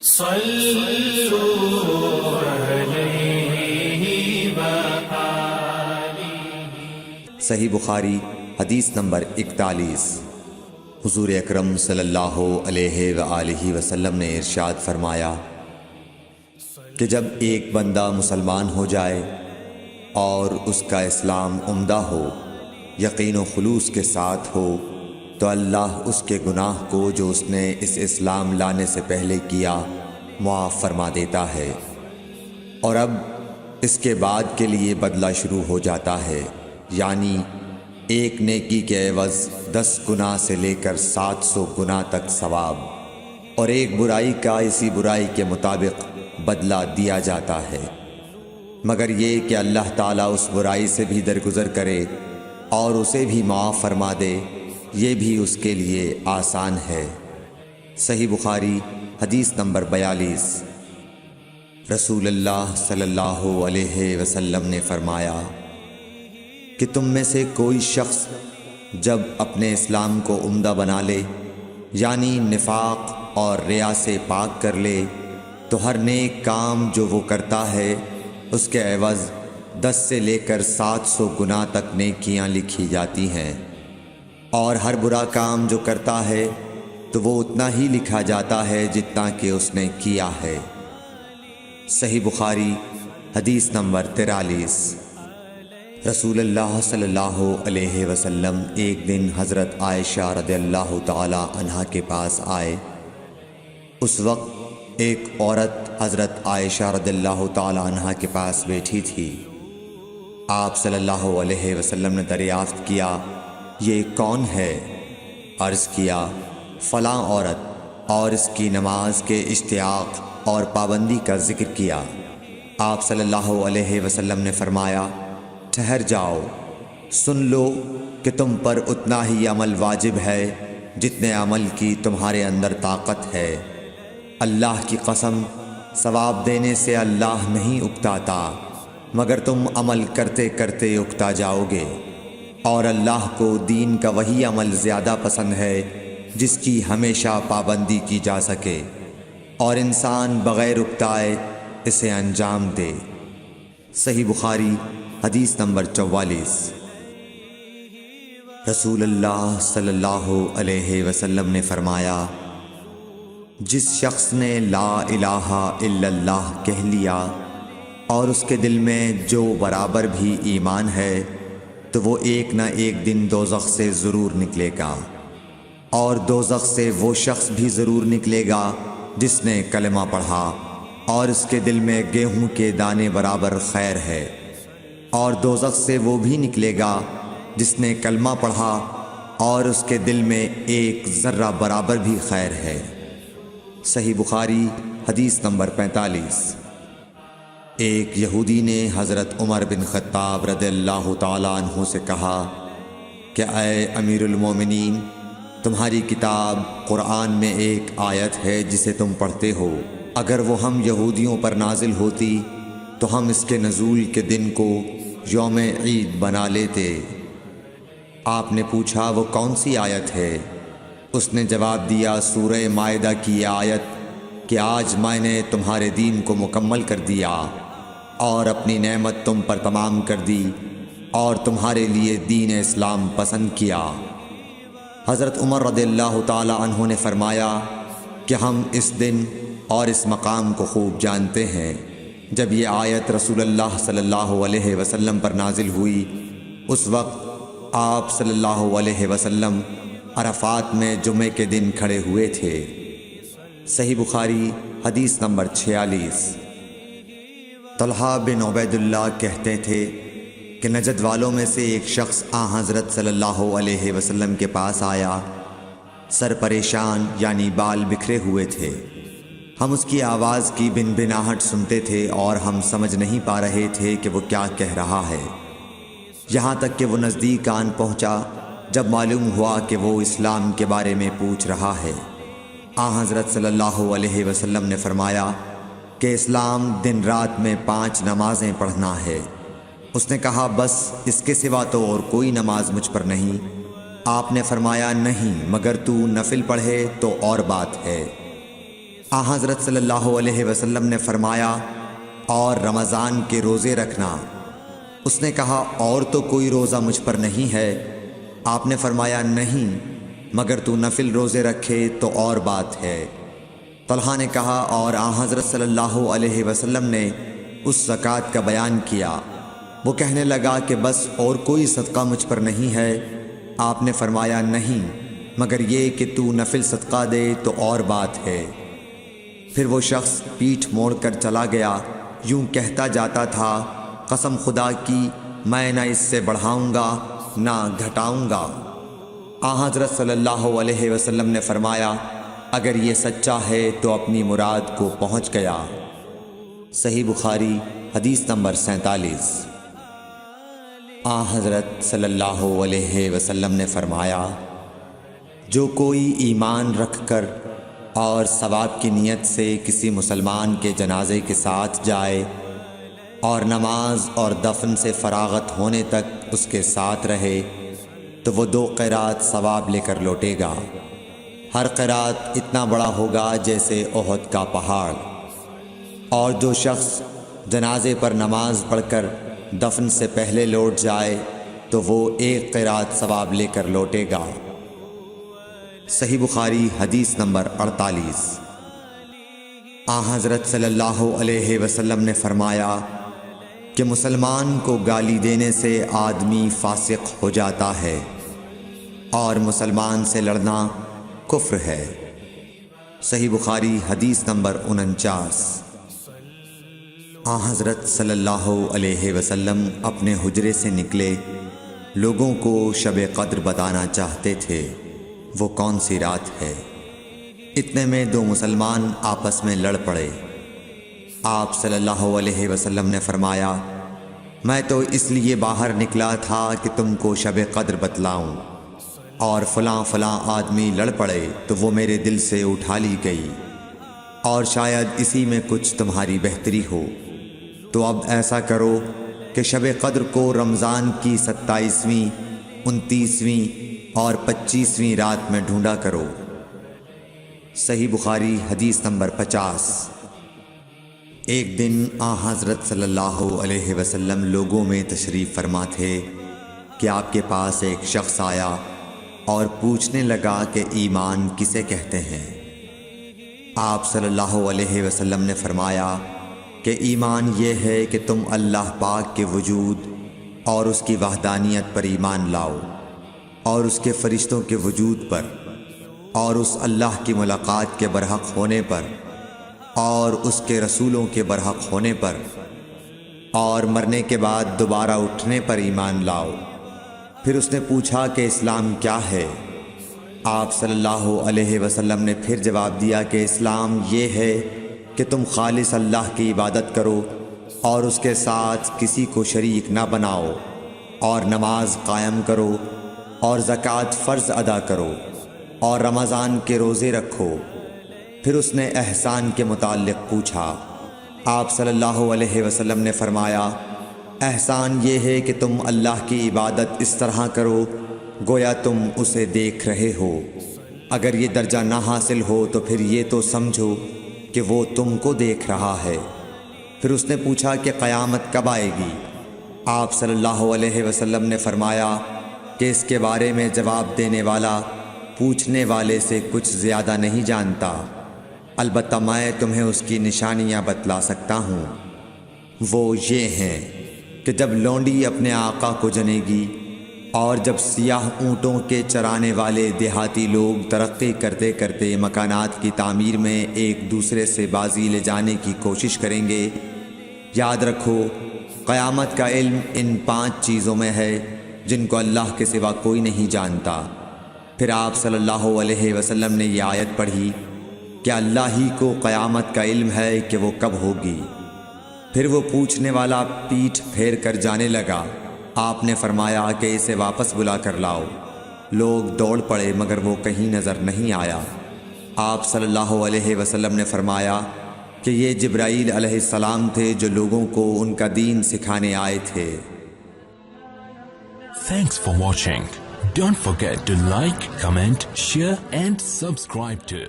صلوا علیہ وآلہ۔ صحیح بخاری حدیث نمبر 41۔ حضور اکرم صلی اللہ علیہ وآلہ وسلم نے ارشاد فرمایا کہ جب ایک بندہ مسلمان ہو جائے اور اس کا اسلام عمدہ ہو، یقین و خلوص کے ساتھ ہو، تو اللہ اس کے گناہ کو جو اس نے اس اسلام لانے سے پہلے کیا معاف فرما دیتا ہے، اور اب اس کے بعد کے لیے بدلہ شروع ہو جاتا ہے، یعنی ایک نیکی کے عوض 10 گناہ سے لے کر 700 گناہ تک ثواب، اور ایک برائی کا اسی برائی کے مطابق بدلہ دیا جاتا ہے، مگر یہ کہ اللہ تعالیٰ اس برائی سے بھی درگزر کرے اور اسے بھی معاف فرما دے، یہ بھی اس کے لیے آسان ہے۔ صحیح بخاری حدیث نمبر 42۔ رسول اللہ صلی اللہ علیہ وسلم نے فرمایا کہ تم میں سے کوئی شخص جب اپنے اسلام کو عمدہ بنا لے، یعنی نفاق اور ریا سے پاک کر لے، تو ہر نیک کام جو وہ کرتا ہے اس کے عوض 10 سے لے کر 700 گناہ تک نیکیاں لکھی جاتی ہیں، اور ہر برا کام جو کرتا ہے تو وہ اتنا ہی لکھا جاتا ہے جتنا کہ اس نے کیا ہے۔ صحیح بخاری حدیث نمبر 43۔ رسول اللہ صلی اللہ علیہ وسلم ایک دن حضرت عائشہ رضی اللہ تعالی عنہا کے پاس آئے۔ اس وقت ایک عورت حضرت عائشہ رضی اللہ تعالی عنہا کے پاس بیٹھی تھی۔ آپ صلی اللہ علیہ وسلم نے دریافت کیا، یہ کون ہے؟ عرض کیا، فلاں عورت، اور اس کی نماز کے اشتیاق اور پابندی کا ذکر کیا۔ آپ صلی اللہ علیہ وسلم نے فرمایا، ٹھہر جاؤ، سن لو کہ تم پر اتنا ہی عمل واجب ہے جتنے عمل کی تمہارے اندر طاقت ہے۔ اللہ کی قسم، ثواب دینے سے اللہ نہیں اکتاتا، مگر تم عمل کرتے کرتے اکتا جاؤ گے، اور اللہ کو دین کا وہی عمل زیادہ پسند ہے جس کی ہمیشہ پابندی کی جا سکے، اور انسان بغیر اکتائے اسے انجام دے۔ صحیح بخاری حدیث نمبر 44۔ رسول اللہ صلی اللہ علیہ وسلم نے فرمایا، جس شخص نے لا الہ الا اللہ کہہ لیا اور اس کے دل میں جو برابر بھی ایمان ہے، تو وہ ایک نہ ایک دن دوزخ سے ضرور نکلے گا، اور دوزخ سے وہ شخص بھی ضرور نکلے گا جس نے کلمہ پڑھا اور اس کے دل میں گیہوں کے دانے برابر خیر ہے، اور دوزخ سے وہ بھی نکلے گا جس نے کلمہ پڑھا اور اس کے دل میں ایک ذرہ برابر بھی خیر ہے۔ صحیح بخاری حدیث نمبر 45۔ ایک یہودی نے حضرت عمر بن خطاب رضی اللہ تعالیٰ عنہ سے کہا کہ اے امیر المومنین، تمہاری کتاب قرآن میں ایک آیت ہے جسے تم پڑھتے ہو، اگر وہ ہم یہودیوں پر نازل ہوتی تو ہم اس کے نزول کے دن کو یوم عید بنا لیتے۔ آپ نے پوچھا، وہ کون سی آیت ہے؟ اس نے جواب دیا، سورہ مائدہ کی آیت کہ آج میں نے تمہارے دین کو مکمل کر دیا اور اپنی نعمت تم پر تمام کر دی اور تمہارے لیے دین اسلام پسند کیا۔ حضرت عمر رضی اللہ تعالی عنہ نے فرمایا کہ ہم اس دن اور اس مقام کو خوب جانتے ہیں۔ جب یہ آیت رسول اللہ صلی اللہ علیہ وسلم پر نازل ہوئی، اس وقت آپ صلی اللہ علیہ وسلم عرفات میں جمعے کے دن کھڑے ہوئے تھے۔ صحیح بخاری حدیث نمبر 46۔ طلحہ بن عبید اللہ کہتے تھے کہ نجد والوں میں سے ایک شخص حضرت صلی اللہ علیہ وسلم کے پاس آیا، سر پریشان یعنی بال بکھرے ہوئے تھے۔ ہم اس کی آواز کی بن بناہٹ سنتے تھے اور ہم سمجھ نہیں پا رہے تھے کہ وہ کیا کہہ رہا ہے، یہاں تک کہ وہ نزدیک آن پہنچا جب معلوم ہوا کہ وہ اسلام کے بارے میں پوچھ رہا ہے۔ حضرت صلی اللہ علیہ وسلم نے فرمایا کہ اسلام دن رات میں 5 نمازیں پڑھنا ہے۔ اس نے کہا، بس اس کے سوا تو اور کوئی نماز مجھ پر نہیں۔ آپ نے فرمایا، نہیں، مگر تو نفل پڑھے تو اور بات ہے۔ آن حضرت صلی اللہ علیہ وسلم نے فرمایا اور رمضان کے روزے رکھنا۔ اس نے کہا اور تو کوئی روزہ مجھ پر نہیں ہے؟ آپ نے فرمایا نہیں، مگر تو نفل روزے رکھے تو اور بات ہے۔ طلحہ نے کہا اور آن حضرت صلی اللہ علیہ وسلم نے اس زکوٰۃ کا بیان کیا۔ وہ کہنے لگا کہ بس اور کوئی صدقہ مجھ پر نہیں ہے؟ آپ نے فرمایا نہیں، مگر یہ کہ تو نفل صدقہ دے تو اور بات ہے۔ پھر وہ شخص پیٹھ موڑ کر چلا گیا، یوں کہتا جاتا تھا قسم خدا کی میں نہ اس سے بڑھاؤں گا نہ گھٹاؤں گا۔ آن حضرت صلی اللہ علیہ وسلم نے فرمایا اگر یہ سچا ہے تو اپنی مراد کو پہنچ گیا۔ صحیح بخاری حدیث نمبر 47۔ آن حضرت صلی اللہ علیہ وسلم نے فرمایا جو کوئی ایمان رکھ کر اور ثواب کی نیت سے کسی مسلمان کے جنازے کے ساتھ جائے اور نماز اور دفن سے فراغت ہونے تک اس کے ساتھ رہے تو وہ 2 قیرات ثواب لے کر لوٹے گا۔ ہر قیرات اتنا بڑا ہوگا جیسے احد کا پہاڑ۔ اور جو شخص جنازے پر نماز پڑھ کر دفن سے پہلے لوٹ جائے تو وہ 1 قیرات ثواب لے کر لوٹے گا۔ صحیح بخاری حدیث نمبر 48۔ آن حضرت صلی اللہ علیہ وسلم نے فرمایا کہ مسلمان کو گالی دینے سے آدمی فاسق ہو جاتا ہے اور مسلمان سے لڑنا کفر ہے۔ صحیح بخاری حدیث نمبر 49۔ آن حضرت صلی اللہ علیہ وسلم اپنے حجرے سے نکلے، لوگوں کو شب قدر بتانا چاہتے تھے وہ کون سی رات ہے۔ اتنے میں 2 مسلمان آپس میں لڑ پڑے۔ آپ صلی اللہ علیہ وسلم نے فرمایا میں تو اس لیے باہر نکلا تھا کہ تم کو شب قدر بتلاؤں، اور فلاں فلاں آدمی لڑ پڑے تو وہ میرے دل سے اٹھا لی گئی، اور شاید اسی میں کچھ تمہاری بہتری ہو۔ تو اب ایسا کرو کہ شب قدر کو رمضان کی 27ویں، 29ویں اور 25ویں رات میں ڈھونڈا کرو۔ صحیح بخاری حدیث نمبر 50۔ ایک دن آن حضرت صلی اللہ علیہ وسلم لوگوں میں تشریف فرما تھے کہ آپ کے پاس ایک شخص آیا اور پوچھنے لگا کہ ایمان کسے کہتے ہیں؟ آپ صلی اللہ علیہ وسلم نے فرمایا کہ ایمان یہ ہے کہ تم اللہ پاک کے وجود اور اس کی وحدانیت پر ایمان لاؤ، اور اس کے فرشتوں کے وجود پر، اور اس اللہ کی ملاقات کے برحق ہونے پر، اور اس کے رسولوں کے برحق ہونے پر، اور مرنے کے بعد دوبارہ اٹھنے پر ایمان لاؤ۔ پھر اس نے پوچھا کہ اسلام کیا ہے؟ آپ صلی اللہ علیہ وسلم نے پھر جواب دیا کہ اسلام یہ ہے کہ تم خالص اللہ کی عبادت کرو اور اس کے ساتھ کسی کو شریک نہ بناؤ، اور نماز قائم کرو، اور زکوٰۃ فرض ادا کرو، اور رمضان کے روزے رکھو۔ پھر اس نے احسان کے متعلق پوچھا۔ آپ صلی اللہ علیہ وسلم نے فرمایا احسان یہ ہے کہ تم اللہ کی عبادت اس طرح کرو گویا تم اسے دیکھ رہے ہو۔ اگر یہ درجہ نہ حاصل ہو تو پھر یہ تو سمجھو کہ وہ تم کو دیکھ رہا ہے۔ پھر اس نے پوچھا کہ قیامت کب آئے گی؟ آپ صلی اللہ علیہ وسلم نے فرمایا کہ اس کے بارے میں جواب دینے والا پوچھنے والے سے کچھ زیادہ نہیں جانتا، البتہ میں تمہیں اس کی نشانیاں بتلا سکتا ہوں۔ وہ یہ ہیں کہ جب لونڈی اپنے آقا کو جنے گی، اور جب سیاہ اونٹوں کے چرانے والے دیہاتی لوگ ترقی کرتے کرتے مکانات کی تعمیر میں ایک دوسرے سے بازی لے جانے کی کوشش کریں گے، یاد رکھو قیامت کا علم ان 5 چیزوں میں ہے جن کو اللہ کے سوا کوئی نہیں جانتا۔ پھر آپ صلی اللہ علیہ وسلم نے یہ آیت پڑھی کہ اللہ ہی کو قیامت کا علم ہے کہ وہ کب ہوگی۔ پھر وہ پوچھنے والا پیٹھ پھیر کر جانے لگا۔ آپ نے فرمایا کہ اسے واپس بلا کر لاؤ۔ لوگ دوڑ پڑے مگر وہ کہیں نظر نہیں آیا۔ آپ صلی اللہ علیہ وسلم نے فرمایا کہ یہ جبرائیل علیہ السلام تھے جو لوگوں کو ان کا دین سکھانے آئے تھے۔ Thanks for watching. Don't forget to like, comment, share and subscribe to